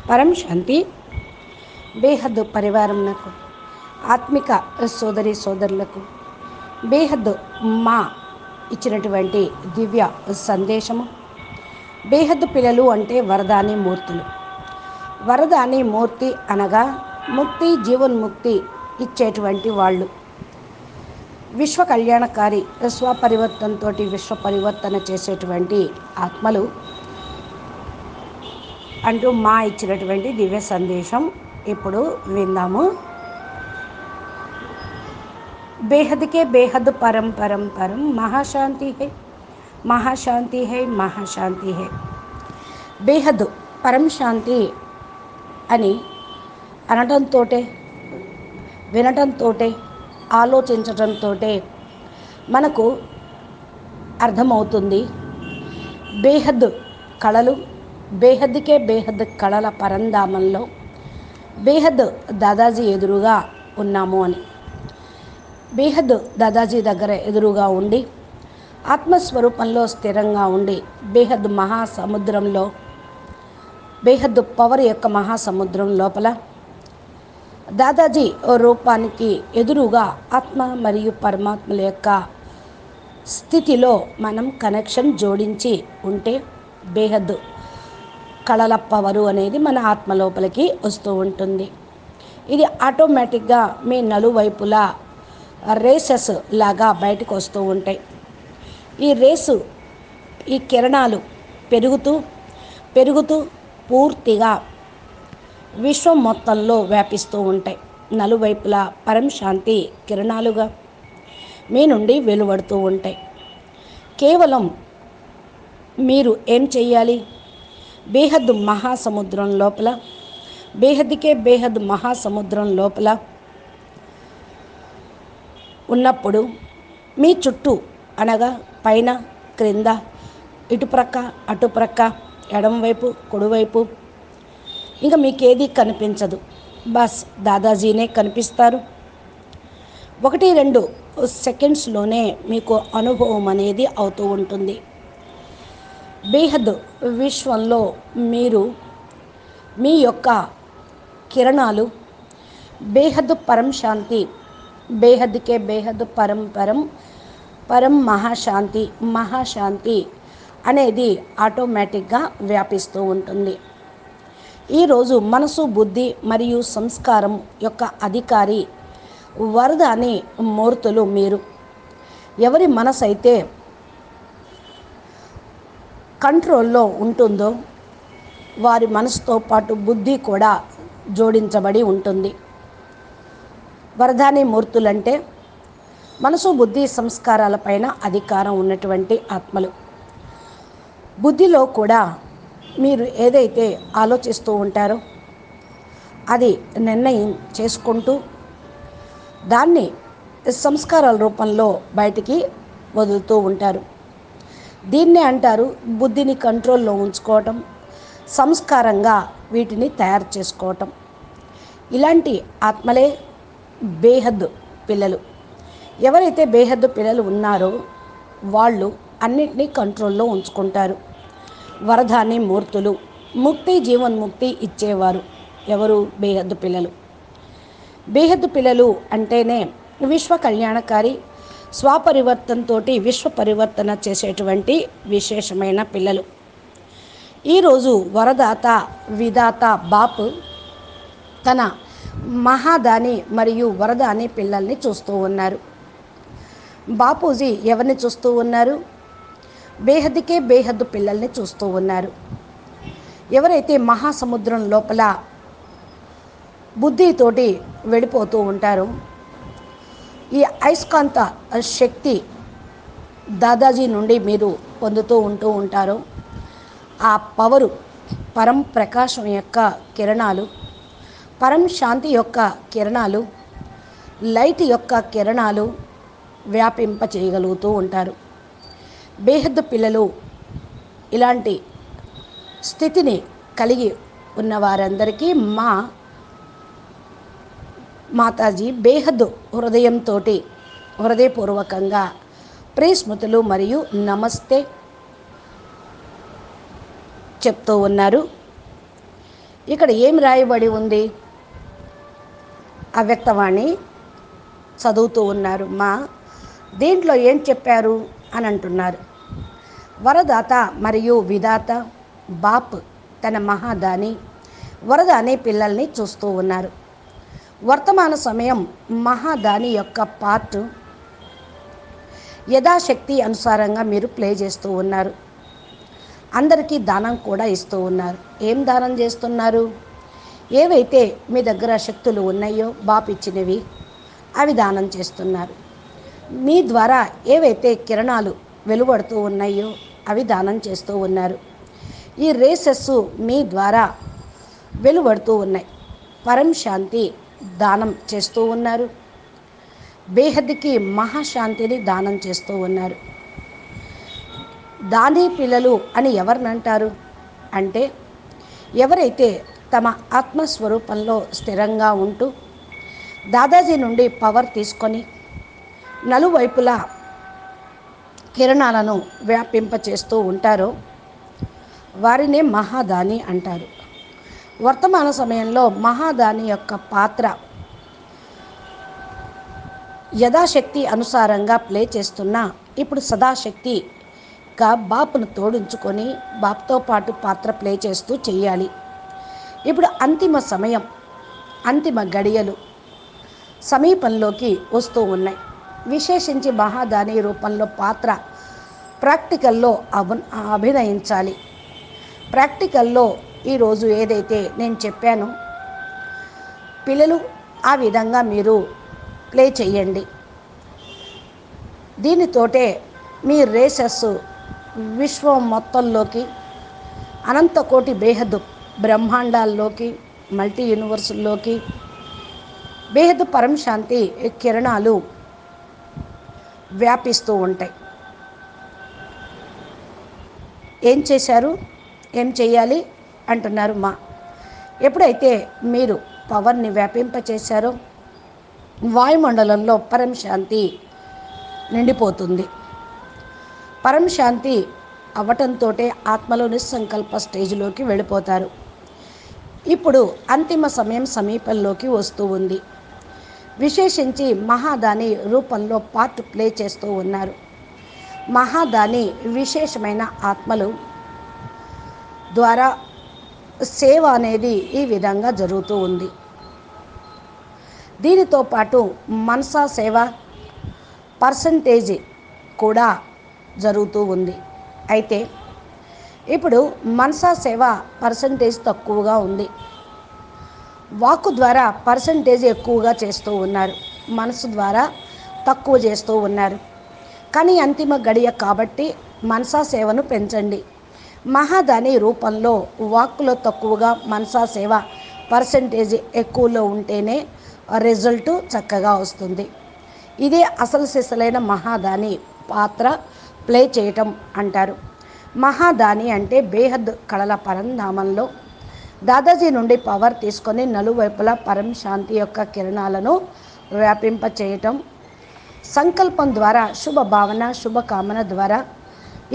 పరం శాంతి బేహద్దు పరివారంకు ఆత్మిక సోదరి సోదరులకు బేహద్దు మా ఇచ్చినటువంటి దివ్య సందేశము. బేహద్దు పిల్లలు అంటే వరదాని మూర్తులు. వరదాని మూర్తి అనగా ముక్తి జీవన్ముక్తి ఇచ్చేటువంటి వాళ్ళు. విశ్వ కళ్యాణకారి స్వపరివర్తనతో విశ్వ పరివర్తన చేసేటువంటి ఆత్మలు అంటూ మా ఇచ్చినటువంటి దివ్య సందేశం ఇప్పుడు విందాము. బేహద్కే బేహద్ పరం పరం పరం మహాశాంతి హై, మహాశాంతి హై, మహాశాంతి హై. బేహద్ పరం శాంతి అని అనటంతో వినటంతో ఆలోచించటంతో మనకు అర్థమవుతుంది. బేహద్ కళలు, బేహద్కే బేహద్ కళల పరంధామంలో బేహద్ దాదాజీ ఎదురుగా ఉన్నాము అని. బేహద్ దాదాజీ దగ్గర ఎదురుగా ఉండి ఆత్మస్వరూపంలో స్థిరంగా ఉండి బేహద్ మహాసముద్రంలో, బేహద్ పవర్ యొక్క మహాసముద్రం లోపల దాదాజీ రూపానికి ఎదురుగా ఆత్మ మరియు పరమాత్మల యొక్క స్థితిలో మనం కనెక్షన్ జోడించి ఉంటే బేహద్ కళల పవరు అనేది మన ఆత్మ లోపలికి వస్తూ ఉంటుంది. ఇది ఆటోమేటిక్గా మీ నలువైపులా రేసెస్ లాగా బయటకు వస్తూ ఉంటాయి. ఈ రేసు, ఈ కిరణాలు పెరుగుతూ పెరుగుతూ పూర్తిగా విశ్వం మొత్తంలో వ్యాపిస్తూ ఉంటాయి. నలువైపులా పరం శాంతి కిరణాలుగా మీ నుండి వెలువడుతూ ఉంటాయి. కేవలం మీరు ఏం చెయ్యాలి? బేహద్ మహాసముద్రం లోపల, బేహద్కే బేహద్ మహాసముద్రం లోపల ఉన్నప్పుడు మీ చుట్టూ అనగా పైన క్రింద ఇటుప్రక్క అటుప్రక్క ఎడంవైపు కుడివైపు ఇంకా మీకేది కనిపించదు. బస్ దాదాజీనే కనిపిస్తారు. 1-2 సెకండ్స్లోనే మీకు అనుభవం అనేది అవుతూ ఉంటుంది. బేహద్ విశ్వంలో మీరు మీ యొక్క కిరణాలు బేహద్ పరం శాంతి, బేహద్కే బేహద్ పరం పరం పరం మహాశాంతి, మహాశాంతి అనేది ఆటోమేటిక్గా వ్యాపిస్తూ ఉంటుంది. ఈరోజు మనసు, బుద్ధి మరియు సంస్కారం యొక్క అధికారి వరదాని మూర్తులు మీరు. ఎవరి మనసు అయితే కంట్రోల్లో ఉంటుందో వారి మనసుతో పాటు బుద్ధి కూడా జోడించబడి ఉంటుంది. వరదాని మూర్తులంటే మనసు, బుద్ధి, సంస్కారాలపైన అధికారం ఉన్నటువంటి ఆత్మలు. బుద్ధిలో కూడా మీరు ఏదైతే ఆలోచిస్తూ ఉంటారో అది నిర్ణయం చేసుకుంటూ దాన్ని సంస్కారాల రూపంలో బయటికి వదులుతూ ఉంటారు. దీన్నే అంటారు బుద్ధిని కంట్రోల్లో ఉంచుకోవటం, సంస్కారంగా వీటిని తయారు చేసుకోవటం. ఇలాంటి ఆత్మలే బేహద్ పిల్లలు. ఎవరైతే బేహద్ పిల్లలు ఉన్నారో వాళ్ళు అన్నిటినీ కంట్రోల్లో ఉంచుకుంటారు. వరదాని మూర్తులు, ముక్తి జీవన్ముక్తి ఇచ్చేవారు ఎవరు? బేహద్ పిల్లలు. బేహద్ పిల్లలు అంటేనే విశ్వ కళ్యాణకారి స్వపరివర్తనతో విశ్వ పరివర్తన చేసేటువంటి విశేషమైన పిల్లలు. ఈరోజు వరదాత విధాత బాప్ తన మహాదాని మరియు వరదాని పిల్లల్ని చూస్తూ ఉన్నారు. బాపూజీ ఎవరిని చూస్తూ ఉన్నారు? బేహద్కే బేహద్ పిల్లల్ని చూస్తూ ఉన్నారు. ఎవరైతే మహాసముద్రం లోపల బుద్ధితోటి వెళ్ళిపోతూ ఉంటారో, ఈ అయస్కాంత శక్తి దాదాజీ నుండి మీరు పొందుతూ ఉంటారో, ఆ పవరు పరం ప్రకాశం యొక్క కిరణాలు, పరం శాంతి యొక్క కిరణాలు, లైట్ యొక్క కిరణాలు వ్యాపింప చేయగలుగుతూ ఉంటారు. బేహద్ పిల్లలు ఇలాంటి స్థితిని కలిగి ఉన్న వారందరికీ మా మాతాజీ బేహద్ హృదయంతో హృదయపూర్వకంగా ప్రేస్మృతులు మరియు నమస్తే చెప్తూ ఉన్నారు. ఇక్కడ ఏం రాయబడి ఉంది? అవ్యక్తవాణి చదువుతూ ఉన్నారు. దీంట్లో ఏం చెప్పారు అని అంటున్నారు. వరదాత మరియు విధాత బాప్ తన మహాదాని వరద అనే పిల్లల్ని చూస్తూ ఉన్నారు. వర్తమాన సమయం మహాదాని యొక్క పార్ట్ యథాశక్తి అనుసారంగా మీరు ప్లే చేస్తూ ఉన్నారు. అందరికీ దానం కూడా ఇస్తూ ఉన్నారు. ఏం దానం చేస్తున్నారు? ఏవైతే మీ దగ్గర శక్తులు ఉన్నాయో బాప్ ఇచ్చినవి అవి దానం చేస్తున్నారు. మీ ద్వారా ఏవైతే కిరణాలు వెలువడుతూ ఉన్నాయో అవి దానం చేస్తూ ఉన్నారు. ఈ రేసెస్ మీ ద్వారా వెలువడుతూ ఉన్నాయి. పరం శాంతి దానం చేస్తూ ఉన్నారు. బేహద్కి మహాశాంతిని దానం చేస్తూ ఉన్నారు. దాని పిల్లలు అని ఎవరినంటారు అంటే, ఎవరైతే తమ ఆత్మస్వరూపంలో స్థిరంగా ఉంటూ దాదాజీ నుండి పవర్ తీసుకొని నలువైపులా కిరణాలను వ్యాపింపచేస్తూ ఉంటారో వారినే మహాదాని అంటారు. వర్తమాన సమయంలో మహాదాని యొక్క పాత్ర యథాశక్తి అనుసారంగా ప్లే చేస్తున్నా ఇప్పుడు సదాశక్తిగా బాపును తోడించుకొని బాప్తో పాటు పాత్ర ప్లే చేస్తూ చెయ్యాలి. ఇప్పుడు అంతిమ సమయం, అంతిమ గడియలు సమీపంలోకి వస్తూ ఉన్నాయి. విశేషించి మహాదాని రూపంలో పాత్ర ప్రాక్టికల్లో అభినయించాలి. ప్రాక్టికల్లో ఈరోజు ఏదైతే నేను చెప్పానో పిల్లలు ఆ విధంగా మీరు ప్లే చేయండి. దీనితోటే మీ రేసెస్ విశ్వం మొత్తంలోకి, అనంతకోటి బేహద్దు బ్రహ్మాండాల్లోకి, మల్టీ యూనివర్సుల్లోకి బేహద్దు పరం శాంతి కిరణాలు వ్యాపిస్తూ ఉంటాయి. ఏం చేశారు, ఏం చేయాలి అంటున్నారు. ఎప్పుడైతే మీరు పవర్ని వ్యాపింపచేశారో వాయుమండలంలో పరం శాంతి నిండిపోతుంది. పరం శాంతి అవ్వటంతో ఆత్మలో నిస్సంకల్ప స్టేజ్లోకి వెళ్ళిపోతారు. ఇప్పుడు అంతిమ సమయం సమీపంలోకి వస్తూ ఉంది. విశేషించి మహాదాని రూపంలో పార్ట్ ప్లే చేస్తూ ఉన్నారు. మహాదాని విశేషమైన ఆత్మలు ద్వారా సేవ అనేది ఈ విధంగా జరుగుతూ ఉంది. దీనితో పాటు మనసా సేవ పర్సంటేజ్ కూడా జరుగుతూ ఉంది. అయితే ఇప్పుడు మనసా సేవ పర్సంటేజ్ తక్కువగా ఉంది. వాక్కు ద్వారా పర్సంటేజ్ ఎక్కువగా చేస్తూ ఉన్నారు, మనసు ద్వారా తక్కువ చేస్తూ ఉన్నారు. కానీ అంతిమ గడియ కాబట్టి మనసా సేవను పెంచండి. మహాదాని రూపంలో వాక్కులో తక్కువగా, మనసా సేవ పర్సంటేజ్ ఎక్కువలో ఉంటేనే రిజల్ట్ చక్కగా వస్తుంది. ఇదే అసలు సిసలైన మహాదాని పాత్ర ప్లే చేయటం అంటారు. మహాదాని అంటే బేహద్ కళల పరంధామంలో దాదాజీ నుండి పవర్ తీసుకొని నలువైపులా పరం శాంతి యొక్క కిరణాలను వ్యాపింప చేయటం, సంకల్పం ద్వారా శుభ భావన, శుభకామన ద్వారా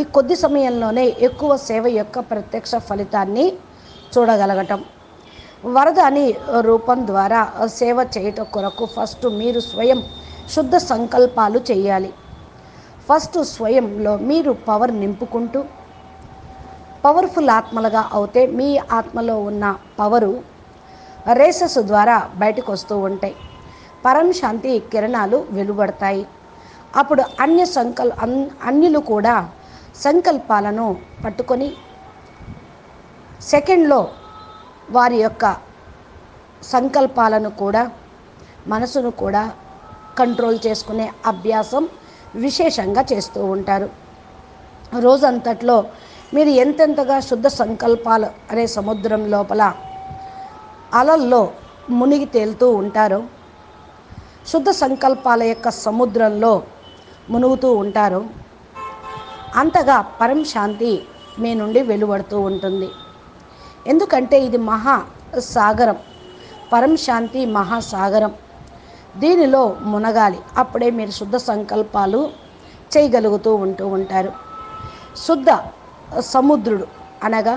ఈ కొద్ది సమయంలోనే ఎక్కువ సేవ యొక్క ప్రత్యక్ష ఫలితాన్ని చూడగలగటం. వరదాని రూపం ద్వారా సేవ చేయటం కొరకు ఫస్ట్ మీరు స్వయం శుద్ధ సంకల్పాలు చేయాలి. ఫస్ట్ స్వయంలో మీరు పవర్ నింపుకుంటూ పవర్ఫుల్ ఆత్మలుగా అవుతే మీ ఆత్మలో ఉన్న పవరు రేసెస్ ద్వారా బయటకు వస్తూ ఉంటాయి. పరం శాంతి కిరణాలు వెలువడతాయి. అప్పుడు అన్యులు కూడా సంకల్పాలను పట్టుకొని సెకండ్లో వారి యొక్క సంకల్పాలను కూడా, మనసును కూడా కంట్రోల్ చేసుకునే అభ్యాసం విశేషంగా చేస్తూ ఉంటారు. రోజంతట్లో మీరు ఎంతెంతగా శుద్ధ సంకల్పాలు అనే సముద్రం లోపల అలల్లో మునిగి తేలుతూ ఉంటారో, శుద్ధ సంకల్పాల యొక్క సముద్రంలో మునుగుతూ ఉంటారో, అంతగా పరం శాంతి మీ నుండి వెలువడుతూ ఉంటుంది. ఎందుకంటే ఇది మహాసాగరం, పరం శాంతి మహాసాగరం. దీనిలో మునగాలి. అప్పుడే మీరు శుద్ధ సంకల్పాలు చేయగలుగుతూ ఉంటారు. శుద్ధ సముద్రుడు అనగా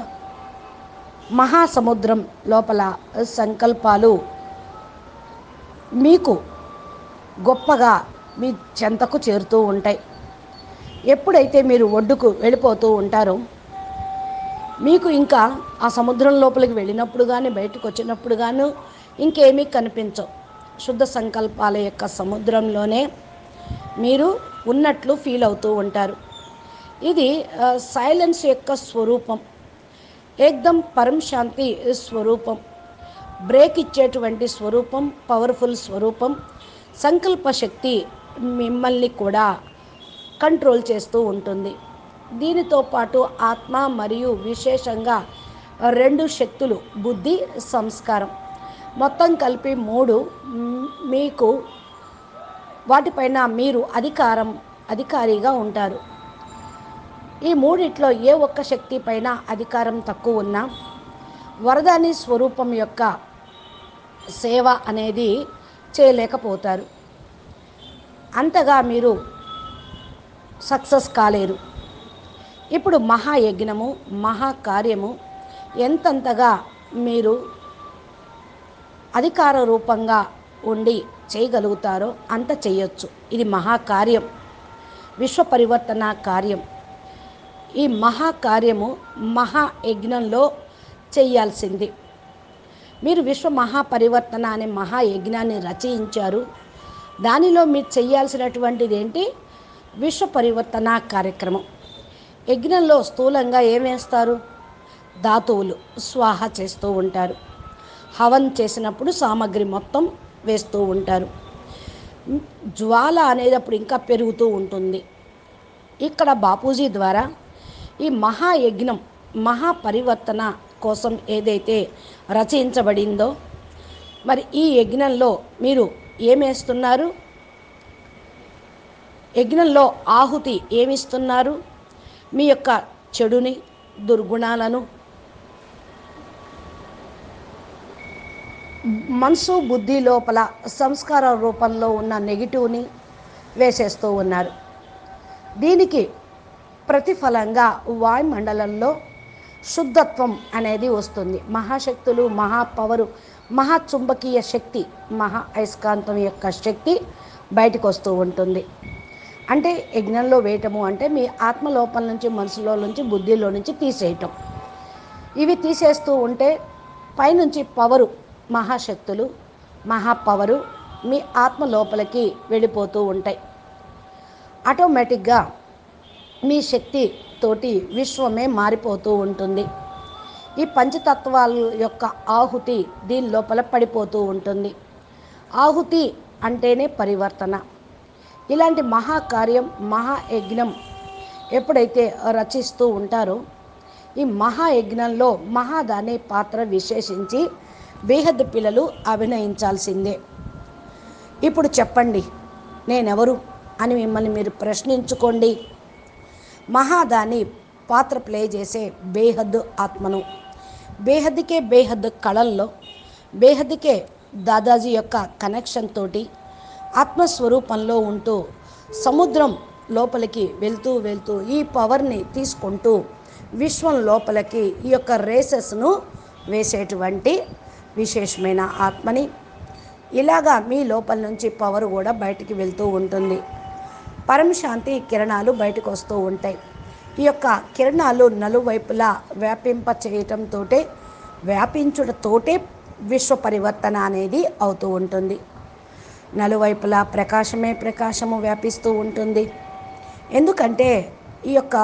మహాసముద్రం లోపల సంకల్పాలు మీకు గొప్పగా మీ చెంతకు చేరుతూ ఉంటాయి. ఎప్పుడైతే మీరు ఒడ్డుకు వెళ్ళిపోతూ ఉంటారో మీకు ఇంకా ఆ సముద్రం లోపలికి వెళ్ళినప్పుడు కానీ బయటకు వచ్చినప్పుడు కానీ ఇంకేమీ కనిపించవు. శుద్ధ సంకల్పాల యొక్క సముద్రంలోనే మీరు ఉన్నట్లు ఫీల్ అవుతూ ఉంటారు. ఇది సైలెన్స్ యొక్క స్వరూపం, ఏకదం పరం శాంతి స్వరూపం, బ్రేక్ ఇచ్చేటువంటి స్వరూపం, పవర్ఫుల్ స్వరూపం. సంకల్ప శక్తి మిమ్మల్ని కూడా కంట్రోల్ చేస్తూ ఉంటుంది. దీనితో పాటు ఆత్మ మరియు విశేషంగా 2 శక్తులు, బుద్ధి, సంస్కారం, మొత్తం కలిపి 3 మీకు వాటిపైన మీరు అధికారిగా ఉంటారు. ఈ మూడిట్లో ఏ ఒక్క శక్తి పైన అధికారం తక్కువ ఉన్నా వరదాని స్వరూపం యొక్క సేవ అనేది చేయలేకపోతారు. అంతగా మీరు సక్సెస్ కాలేరు. ఇప్పుడు మహాయజ్ఞము, మహాకార్యము ఎంతంతగా మీరు అధికార రూపంగా ఉండి చేయగలుగుతారో అంత చేయొచ్చు. ఇది మహాకార్యం, విశ్వ పరివర్తన కార్యం. ఈ మహాకార్యము మహాయజ్ఞంలో చేయాల్సింది. మీరు విశ్వ మహాపరివర్తన అనే మహాయజ్ఞాన్ని రచయించారు. దానిలో మీరు చేయాల్సినటువంటిది ఏంటి? విశ్వ పరివర్తన కార్యక్రమం. యజ్ఞంలో స్థూలంగా ఏమేస్తారు? ధాతువులు స్వాహ చేస్తూ ఉంటారు. హవన్ చేసినప్పుడు సామగ్రి మొత్తం వేస్తూ ఉంటారు. జ్వాల అనేది అప్పుడు ఇంకా పెరుగుతూ ఉంటుంది. ఇక్కడ బాపూజీ ద్వారా ఈ మహాయజ్ఞం, మహాపరివర్తన కోసం ఏదైతే రచయించబడిందో, మరి ఈ యజ్ఞంలో మీరు ఏమేస్తున్నారు? యజ్ఞంలో ఆహుతి ఏమిస్తున్నారు? మీ యొక్క చెడుని, దుర్గుణాలను, మనసు బుద్ధి లోపల సంస్కార రూపంలో ఉన్న నెగిటివ్ని వేసేస్తూ ఉన్నారు. దీనికి ప్రతిఫలంగా వాయుమండలంలో శుద్ధత్వం అనేది వస్తుంది. మహాశక్తులు, మహాపవరు, మహాచుంబకీయ శక్తి, మహా అయస్కాంతం యొక్క శక్తి బయటకు వస్తూ ఉంటుంది. అంటే యజ్ఞంలో వేయటము అంటే మీ ఆత్మలోపల నుంచి, మనసులో నుంచి, బుద్ధిలో నుంచి తీసేయటం. ఇవి తీసేస్తూ ఉంటే పైనుంచి పవరు, మహాశక్తులు, మహాపవరు మీ ఆత్మ లోపలికి వెళ్ళిపోతూ ఉంటాయి. ఆటోమేటిక్గా మీ శక్తి తోటి విశ్వమే మారిపోతూ ఉంటుంది. ఈ పంచతత్వాల యొక్క ఆహుతి దీని లోపల పడిపోతూ ఉంటుంది. ఆహుతి అంటేనే పరివర్తన. ఇలాంటి మహాకార్యం, మహాయజ్ఞం ఎప్పుడైతే రచిస్తూ ఉంటారో ఈ మహాయజ్ఞంలో మహాదాని పాత్ర విశేషించి బేహద్దు పిల్లలు అభినయించాల్సిందే. ఇప్పుడు చెప్పండి, నేనెవరు అని మిమ్మల్ని మీరు ప్రశ్నించుకోండి. మహాదాని పాత్ర ప్లే చేసే బేహద్దు ఆత్మను, బేహద్దుకే బేహద్దు కళల్లో, బేహద్దుకే దాదాజీ యొక్క కనెక్షన్ తోటి ఆత్మస్వరూపంలో ఉంటూ సముద్రం లోపలికి వెళ్తూ వెళ్తూ ఈ పవర్ని తీసుకుంటూ విశ్వం లోపలికి ఈ యొక్క రేసెస్ను వేసేటువంటి విశేషమైన ఆత్మని. ఇలాగా మీ లోపల నుంచి పవర్ కూడా బయటికి వెళ్తూ ఉంటుంది. పరమశాంతి కిరణాలు బయటకు వస్తూ ఉంటాయి. ఈ యొక్క కిరణాలు నలువైపులా వ్యాపింప చేయటంతో, వ్యాపించుటతోటే విశ్వ పరివర్తన అనేది అవుతూ ఉంటుంది. నలువైపులా ప్రకాశమే ప్రకాశము వ్యాపిస్తూ ఉంటుంది. ఎందుకంటే ఈ యొక్క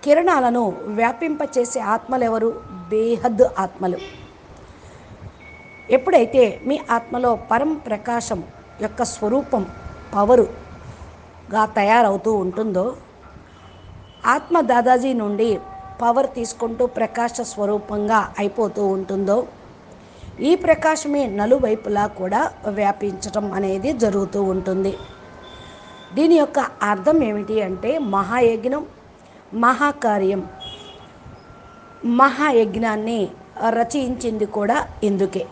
కిరణాలను వ్యాపింపచేసే ఆత్మలు ఎవరు? బేహద్దు ఆత్మలు. ఎప్పుడైతే మీ ఆత్మలో పరం ప్రకాశం యొక్క స్వరూపం పవరుగా తయారవుతూ ఉంటుందో, ఆత్మ దాదాజీ నుండి పవర్ తీసుకుంటూ ప్రకాశ స్వరూపంగా అయిపోతూ ఉంటుందో, ఈ ప్రకాశమే నలువైపులా కూడా వ్యాపించటం అనేది జరుగుతూ ఉంటుంది. దీని యొక్క అర్థం ఏమిటి అంటే మహాయజ్ఞం, మహాకార్యం. మహాయజ్ఞాన్ని రచయించింది కూడా ఇందుకే.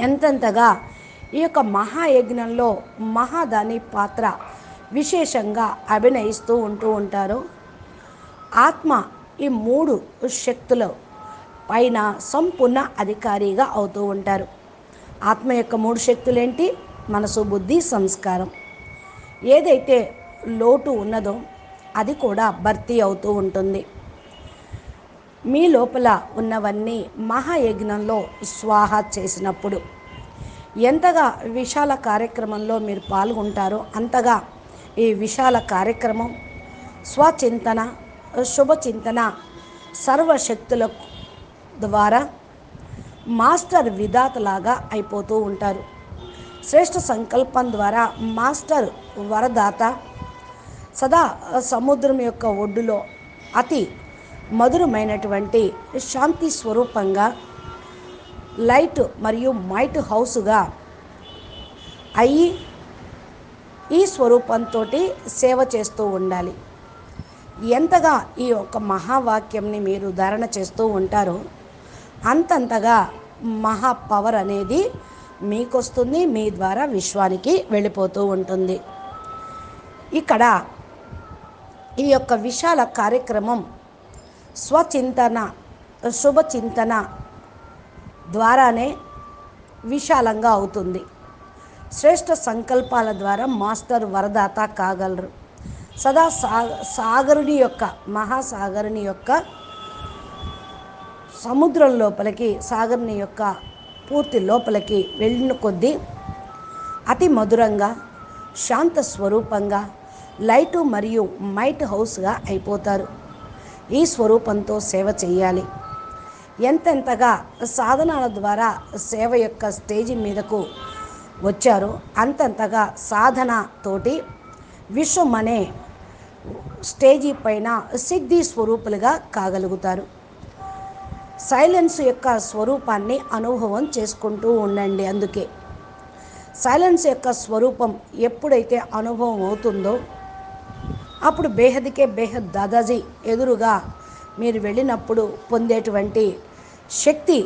ఎంతెంతగా ఈ యొక్క మహాయజ్ఞంలో మహాదాని పాత్ర విశేషంగా అభినయిస్తూ ఉంటారో, ఆత్మ ఈ 3 శక్తులు పైన సంపూర్ణ అధికారిగా అవుతూ ఉంటారు. ఆత్మ యొక్క 3 శక్తులేంటి? మనసు, బుద్ధి, సంస్కారం. ఏదైతే లోటు ఉన్నదో అది కూడా భర్తీ అవుతూ ఉంటుంది. మీ లోపల ఉన్నవన్నీ మహాయజ్ఞంలో స్వాహ చేసినప్పుడు ఎంతగా విశాల కార్యక్రమంలో మీరు పాల్గొంటారో అంతగా ఈ విశాల కార్యక్రమం స్వచింతన, శుభచింతన, సర్వశక్తుల ద్వారా మాస్టర్ విధాతలాగా అయిపోతూ ఉంటారు. శ్రేష్ఠ సంకల్పం ద్వారా మాస్టర్ వరదాత సదా సముద్రం యొక్క ఒడ్డులో అతి మధురమైనటువంటి శాంతి స్వరూపంగా లైట్ మరియు మైట్ హౌస్గా అయ్యి ఈ స్వరూపంతో సేవ చేస్తూ ఉండాలి. ఎంతగా ఈ యొక్క మహావాక్యంని మీరు ధారణ చేస్తూ ఉంటారో అంతంతగా మహా పవర్ అనేది మీకొస్తుంది, మీ ద్వారా విశ్వానికి వెళ్ళిపోతూ ఉంటుంది. ఇక్కడ ఈ యొక్క విశాల కార్యక్రమం స్వచింతన, శుభచింతన ద్వారానే విశాలంగా అవుతుంది. శ్రేష్ఠ సంకల్పాల ద్వారా మాస్టర్ వరదాత కాగలరు. సదా సాగరుని యొక్క, మహాసాగరుని యొక్క సముద్రం లోపలికి, సాగరుని యొక్క పూర్తి లోపలికి వెళ్ళిన కొద్దీ అతి మధురంగా, శాంత స్వరూపంగా, లైటు మరియు మైట్ హౌస్గా అయిపోతారు. ఈ స్వరూపంతో సేవ చేయాలి. ఎంతెంతగా సాధనాల ద్వారా సేవ యొక్క స్టేజి మీదకు వచ్చారో అంతంతగా సాధనతోటి విశ్వం అనే స్టేజీ పైన సిద్ధి స్వరూపులుగా కాగలుగుతారు. సైలెన్స్ యొక్క స్వరూపాన్ని అనుభవం చేసుకుంటూ ఉండండి. అందుకే సైలెన్స్ యొక్క స్వరూపం ఎప్పుడైతే అనుభవం అవుతుందో అప్పుడు బేహద్కే బేహద్ దాదాజీ ఎదురుగా మీరు వెళ్ళినప్పుడు పొందేటువంటి శక్తి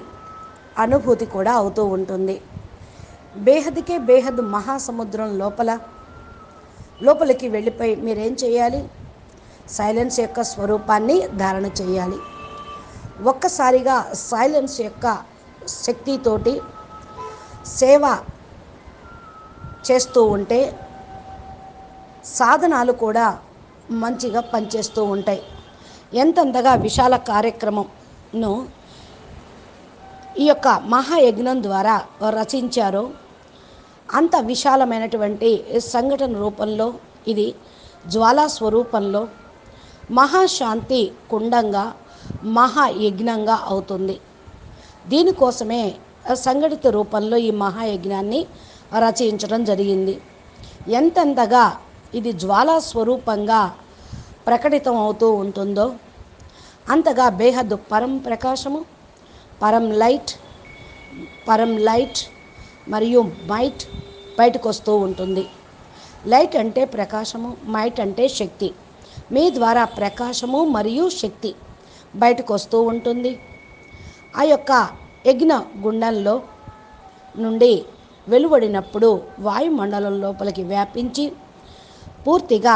అనుభూతి కూడా అవుతూ ఉంటుంది. బేహద్కే బేహద్ మహాసముద్రం లోపలికి వెళ్ళిపోయి మీరేం చేయాలి? సైలెన్స్ యొక్క స్వరూపాన్ని ధారణ చేయాలి. ఒక్కసారిగా సైలెన్స్ యొక్క శక్తితోటి సేవ చేస్తూ ఉంటే సాధనాలు కూడా మంచిగా పనిచేస్తూ ఉంటాయి. ఎంతంతగా విశాల కార్యక్రమంను ఈ యొక్క మహాయజ్ఞం ద్వారా రచించారో అంత విశాలమైనటువంటి సంఘటన రూపంలో ఇది జ్వాలా స్వరూపంలో మహాశాంతి కుండంగా, మహాయజ్ఞంగా అవుతుంది. దీనికోసమే సంఘటిత రూపంలో ఈ మహాయజ్ఞాన్ని రచించడం జరిగింది. ఎంతెంతగా ఇది జ్వాలా స్వరూపంగా ప్రకటితం అవుతూ ఉంటుందో అంతగా బేహద్దు పరం ప్రకాశము, పరం లైట్ మరియు మైట్ బయటకు వస్తూ ఉంటుంది. లైట్ అంటే ప్రకాశము, మైట్ అంటే శక్తి. మీ ద్వారా ప్రకాశము మరియు శక్తి బయటకు వస్తూ ఉంటుంది. ఆ యొక్క యజ్ఞ గుండంలో నుండి వెలువడినప్పుడు వాయుమండలం లోపలికి వ్యాపించి పూర్తిగా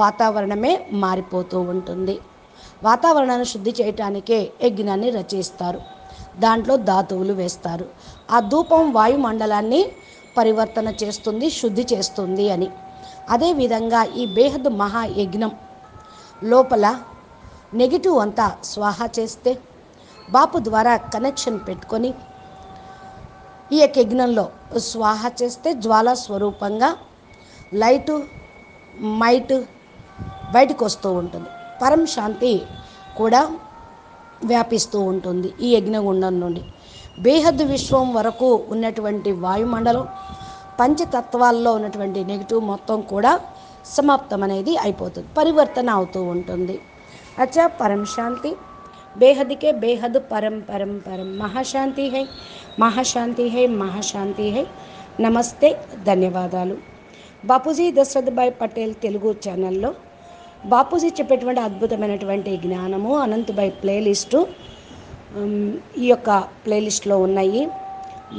వాతావరణమే మారిపోతూ ఉంటుంది. వాతావరణాన్ని శుద్ధి చేయటానికే యజ్ఞాన్ని రచిస్తారు. దాంట్లో ధాతువులు వేస్తారు. ఆ ధూపం వాయుమండలాన్ని పరివర్తన చేస్తుంది, శుద్ధి చేస్తుంది అని. అదేవిధంగా ఈ బేహద్ మహాయజ్ఞం లోపల నెగిటివ్ అంతా స్వాహా చేస్తే బాపు ద్వారా కనెక్షన్ పెట్టుకొని ఈ యొక్క యజ్ఞంలో స్వాహా చేస్తే జ్వాలా స్వరూపంగా లైటు మైట్ బయటకు వస్తూ ఉంటుంది. పరం శాంతి కూడా వ్యాపిస్తూ ఉంటుంది. ఈ యజ్ఞగుండం నుండి బేహద్దు విశ్వం వరకు ఉన్నటువంటి వాయుమండలం, పంచతత్వాల్లో ఉన్నటువంటి నెగిటివ్ మొత్తం కూడా సమాప్తం అనేది అయిపోతుంది, పరివర్తన అవుతూ ఉంటుంది. అచ్చా పరం శాంతి బేహద్కే బేహద్ పరం పరం పరం మహాశాంతి హై, మహాశాంతి హై, మహాశాంతి హై. నమస్తే, ధన్యవాదాలు. బాపూజీ దశరథ్ భాయ్ పటేల్ తెలుగు ఛానల్లో బాపూజీ చెప్పేటువంటి అద్భుతమైనటువంటి జ్ఞానము అనంతభాయ్ ప్లేలిస్టు ఈ యొక్క ప్లేలిస్ట్లో ఉన్నాయి.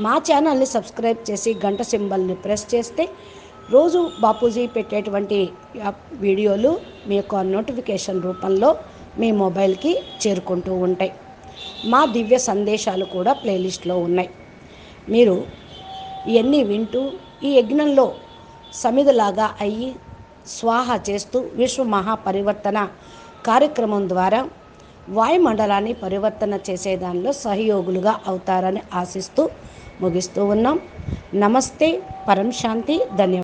మా ఛానల్ని సబ్స్క్రైబ్ చేసి గంట సింబల్ని ప్రెస్ చేస్తే రోజు బాపూజీ పెట్టేటువంటి వీడియోలు మీ యొక్క నోటిఫికేషన్ రూపంలో మీ మొబైల్కి చేరుకుంటూ ఉంటాయి. మా దివ్య సందేశాలు కూడా ప్లేలిస్ట్లో ఉన్నాయి. మీరు ఇవన్నీ వింటూ ఈ యజ్ఞంలో సమిధలాగా అయ్యి స్వాహ చేస్తూ విశ్వ మహాపరివర్తన కార్యక్రమం ద్వారా వాయుమండలాన్ని పరివర్తన చేసే దానిలో సహయోగులుగా అవుతారని ఆశిస్తూ ముగిస్తూ ఉన్నాం. నమస్తే, పరం శాంతి, ధన్యవాదాలు.